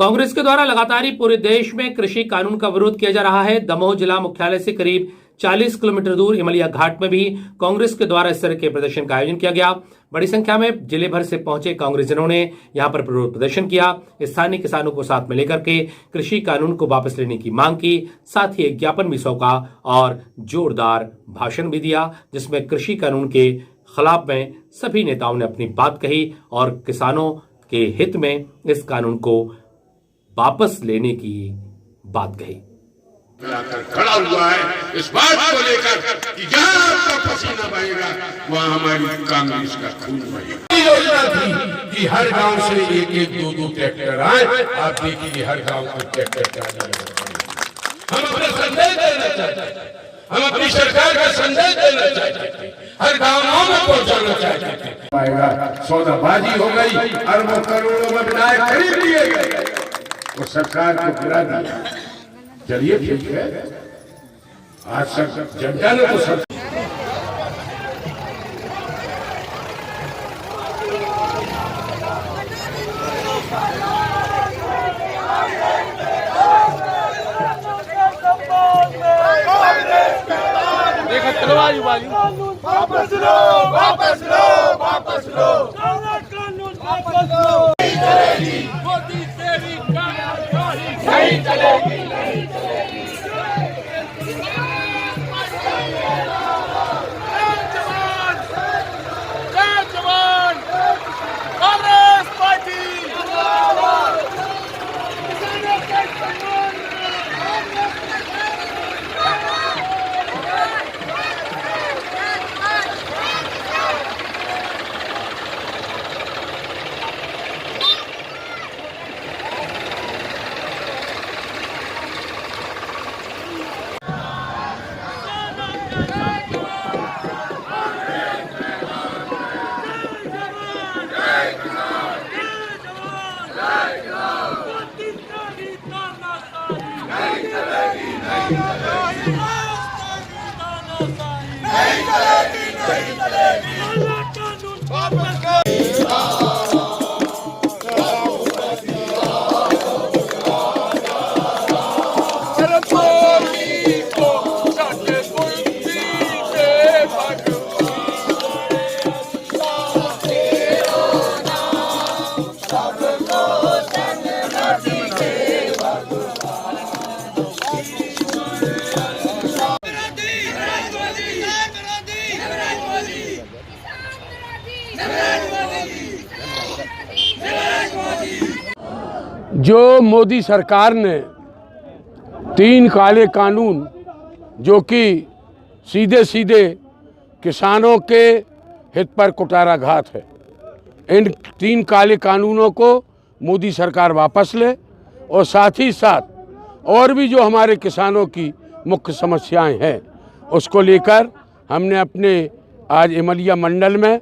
कांग्रेस के द्वारा लगातार ही पूरे देश में कृषि कानून का विरोध किया जा रहा है। दमोह जिला मुख्यालय से करीब 40 किलोमीटर दूर इमलिया घाट में भी कांग्रेस के द्वारा इस तरह के प्रदर्शन का आयोजन किया गया। बड़ी संख्या में जिले भर से पहुंचे कांग्रेसजनों ने यहां पर विरोध प्रदर्शन किया। स्थानीय किसानों को साथ में लेकर के कृषि कानून को वापस लेने की मांग की, साथ ही एक ज्ञापन भी सौंपा और जोरदार भाषण भी दिया, जिसमें कृषि कानून के खिलाफ में सभी नेताओं ने अपनी बात कही और किसानों के हित में इस कानून को वापस लेने की बात कही। खड़ा हुआ है इस बात को लेकर कि जहां आपका पसीना बहेगा वहां हमारी कांग्रेस का खून बहेगा। योजना थी कि हर गांव से एक एक दो दो ट्रैक्टर आए। आप देखिए हर गांव को ट्रैक्टर हम अपना संदेश देना चाहते हैं, हम अपनी सरकार का संदेश देना चाहते हैं, हर गांव में पहुंचाना चाहते हैं। पाएगा सौदाबाजी हो गई, अरबों करोड़ों में विधायक खरीद लिए गए, वो सरकार को गिरा दिया। चलिए ठीक है, आज सब जनता ने तो सब देखो तलवार वाली वापस लो, वापस लो, वापस लो, कानून वापस लो। मोदी तेरी नहीं चलेगी, नहीं चलेगी। जय जवान, कांग्रेस पार्टी। जो मोदी सरकार ने 3 काले कानून जो कि सीधे सीधे किसानों के हित पर कुठाराघात है, इन 3 काले कानूनों को मोदी सरकार वापस ले और साथ ही साथ और भी जो हमारे किसानों की मुख्य समस्याएं हैं उसको लेकर हमने अपने आज इमलिया मंडल में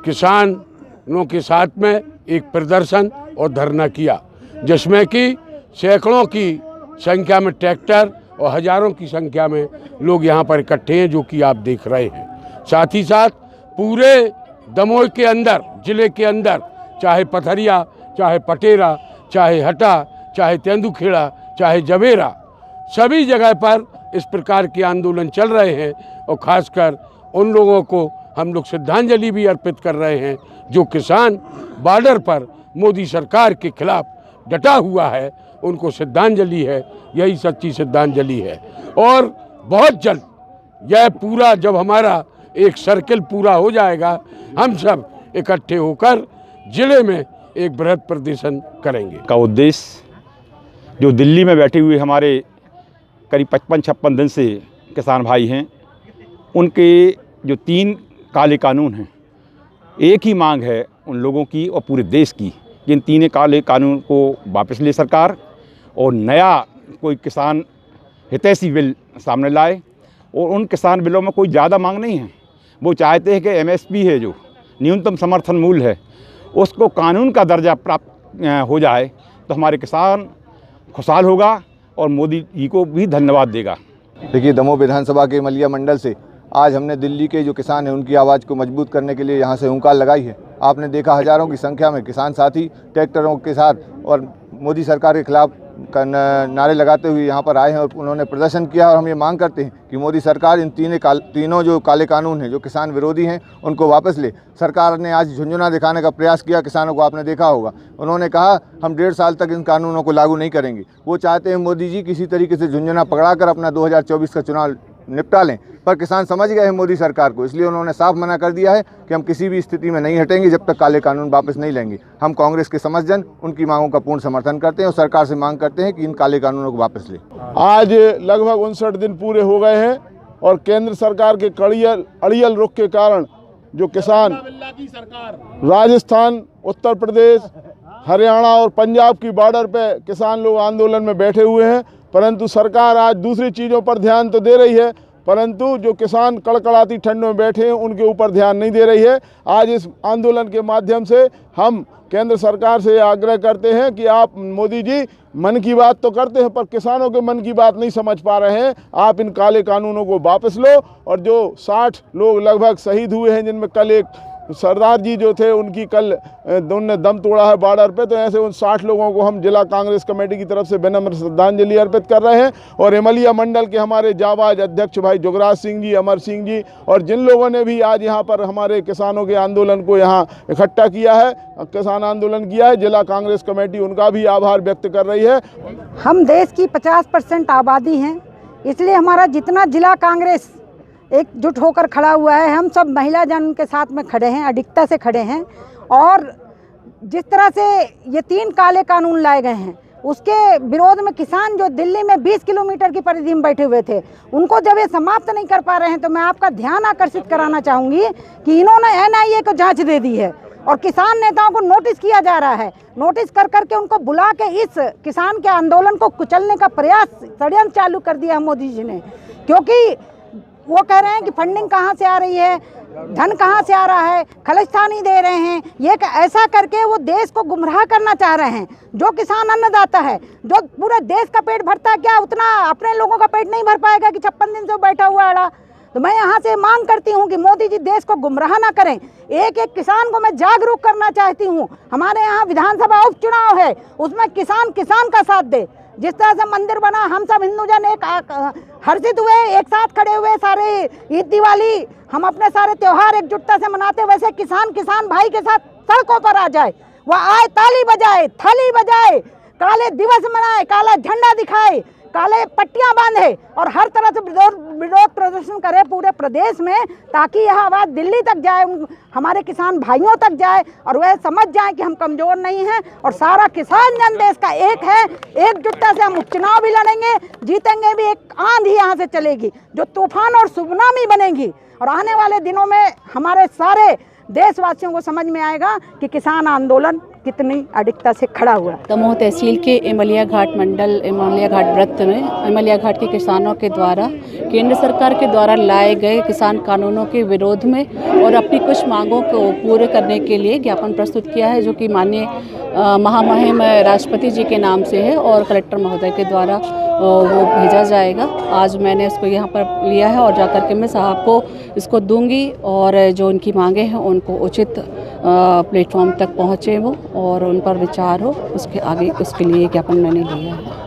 किसानों के साथ में एक प्रदर्शन और धरना किया, जिसमें कि सैकड़ों की संख्या में ट्रैक्टर और हजारों की संख्या में लोग यहाँ पर इकट्ठे हैं, जो कि आप देख रहे हैं। साथ ही साथ पूरे दमोह के अंदर, जिले के अंदर, चाहे पथरिया, चाहे पटेरा, चाहे हटा, चाहे तेंदुखेड़ा, चाहे जवेरा, सभी जगह पर इस प्रकार के आंदोलन चल रहे हैं। और ख़ासकर उन लोगों को हम लोग श्रद्धांजलि भी अर्पित कर रहे हैं जो किसान बॉर्डर पर मोदी सरकार के खिलाफ डटा हुआ है, उनको श्रद्धांजलि है, यही सच्ची श्रद्धांजलि है। और बहुत जल्द यह पूरा जब हमारा एक सर्किल पूरा हो जाएगा, हम सब इकट्ठे होकर जिले में एक बृहद प्रदर्शन करेंगे। का उद्देश्य जो दिल्ली में बैठे हुए हमारे करीब 55-56 दिन से किसान भाई हैं, उनके जो 3 काले कानून हैं, एक ही मांग है उन लोगों की और पूरे देश की, जिन 3 काले कानून को वापस ले सरकार और नया कोई किसान हितैषी बिल सामने लाए। और उन किसान बिलों में कोई ज़्यादा मांग नहीं है, वो चाहते हैं कि MSP है, जो न्यूनतम समर्थन मूल्य है, उसको कानून का दर्जा प्राप्त हो जाए तो हमारे किसान खुशहाल होगा और मोदी जी को भी धन्यवाद देगा। देखिए, दमोह विधानसभा के इमलिया मंडल से आज हमने दिल्ली के जो किसान हैं उनकी आवाज़ को मजबूत करने के लिए यहाँ से हुंकार लगाई है। आपने देखा हज़ारों की संख्या में किसान साथी ट्रैक्टरों के साथ और मोदी सरकार के खिलाफ नारे लगाते हुए यहाँ पर आए हैं और उन्होंने प्रदर्शन किया। और हम ये मांग करते हैं कि मोदी सरकार इन तीनों जो काले कानून हैं जो किसान विरोधी हैं उनको वापस ले। सरकार ने आज झुंझुना दिखाने का प्रयास किया किसानों को, आपने देखा होगा। उन्होंने कहा हम 1.5 साल तक इन कानूनों को लागू नहीं करेंगे। वो चाहते हैं मोदी जी किसी तरीके से झुंझुना पकड़ाकर अपना 2024 का चुनाव निपटा लें, पर किसान समझ गए हैं मोदी सरकार को, इसलिए उन्होंने साफ मना कर दिया है कि हम किसी भी स्थिति में नहीं हटेंगे जब तक काले कानून वापस नहीं लेंगे। हम कांग्रेस के समर्थजन उनकी मांगों का पूर्ण समर्थन करते हैं और सरकार से मांग करते हैं कि इन काले कानूनों को वापस ले। आज लगभग 59 दिन पूरे हो गए हैं और केंद्र सरकार के अड़ियल रुख के कारण जो किसान राजस्थान, उत्तर प्रदेश, हरियाणा और पंजाब की बॉर्डर पे किसान लोग आंदोलन में बैठे हुए हैं, परंतु सरकार आज दूसरी चीज़ों पर ध्यान तो दे रही है, परंतु जो किसान कड़कड़ाती ठंड में बैठे हैं उनके ऊपर ध्यान नहीं दे रही है। आज इस आंदोलन के माध्यम से हम केंद्र सरकार से आग्रह करते हैं कि आप मोदी जी मन की बात तो करते हैं पर किसानों के मन की बात नहीं समझ पा रहे हैं। आप इन काले कानूनों को वापस लो और जो 60 लोग लगभग शहीद हुए हैं, जिनमें कल एक सरदार जी जो थे उनकी कल उन्होंने दम तोड़ा है बॉर्डर पे, तो ऐसे उन 60 लोगों को हम जिला कांग्रेस कमेटी की तरफ से विनम्र श्रद्धांजलि अर्पित कर रहे हैं। और इमलिया मंडल के हमारे जाबाज अध्यक्ष भाई जुगराज सिंह जी, अमर सिंह जी और जिन लोगों ने भी आज यहाँ पर हमारे किसानों के आंदोलन को यहाँ इकट्ठा किया है, किसान आंदोलन किया है, जिला कांग्रेस कमेटी उनका भी आभार व्यक्त कर रही है। हम देश की 50% आबादी हैं, इसलिए हमारा जितना जिला कांग्रेस एकजुट होकर खड़ा हुआ है, हम सब महिला जन के साथ में खड़े हैं, अडिगता से खड़े हैं। और जिस तरह से ये 3 काले कानून लाए गए हैं उसके विरोध में किसान जो दिल्ली में 20 किलोमीटर की परिधि में बैठे हुए थे, उनको जब ये समाप्त नहीं कर पा रहे हैं तो मैं आपका ध्यान आकर्षित कराना चाहूँगी कि इन्होंने NIA को जाँच दे दी है और किसान नेताओं को नोटिस किया जा रहा है। नोटिस कर करके उनको बुला के इस किसान के आंदोलन को कुचलने का प्रयास, षड्यंत्र चालू कर दिया है मोदी जी ने, क्योंकि वो कह रहे हैं कि फंडिंग कहाँ से आ रही है, धन कहाँ से आ रहा है, खलिस्तानी दे रहे हैं। ये ऐसा करके वो देश को गुमराह करना चाह रहे हैं। जो किसान अन्नदाता है, जो पूरे देश का पेट भरता है, क्या उतना अपने लोगों का पेट नहीं भर पाएगा कि 56 दिन से बैठा हुआ अड़ा। तो मैं यहाँ से मांग करती हूँ कि मोदी जी देश को गुमराह ना करें। एक एक किसान को मैं जागरूक करना चाहती हूँ। हमारे यहाँ विधानसभा उपचुनाव है, उसमें किसान का साथ दे। जिस तरह से मंदिर बना, हम सब हिंदू जन एक हर्षित हुए, एक साथ खड़े हुए, सारे ईद दिवाली हम अपने सारे त्योहार एकजुटता से मनाते, वैसे किसान भाई के साथ सड़कों पर आ जाए, वह आए, ताली बजाए, थाली बजाए, काले दिवस मनाए, काला झंडा दिखाए, काले पट्टियां बांधे और हर तरह से विरोध प्रदर्शन करे पूरे प्रदेश में, ताकि यह आवाज़ दिल्ली तक जाए, हमारे किसान भाइयों तक जाए और वह समझ जाए कि हम कमज़ोर नहीं हैं और सारा किसान जन देश का एक है। एकजुटता से हम उपचुनाव भी लड़ेंगे, जीतेंगे भी। एक आंधी यहाँ से चलेगी जो तूफान और सुनामी बनेगी और आने वाले दिनों में हमारे सारे देशवासियों को समझ में आएगा कि किसान आंदोलन कितनी अडिगता से खड़ा हुआ है। दमोह तहसील के इमलिया घाट मंडल इमलिया घाट वृत्त में इमलिया घाट के किसानों के द्वारा केंद्र सरकार के द्वारा लाए गए किसान कानूनों के विरोध में और अपनी कुछ मांगों को पूरे करने के लिए ज्ञापन प्रस्तुत किया है, जो कि माननीय महामहिम राष्ट्रपति जी के नाम से है और कलेक्टर महोदय के द्वारा वो भेजा जाएगा। आज मैंने इसको यहाँ पर लिया है और जाकर के मैं साहब को इसको दूंगी और जो उनकी मांगे हैं उनको उचित प्लेटफॉर्म तक पहुँचे वो और उन पर विचार हो, उसके आगे उसके लिए ज्ञापन मैंने लिया है।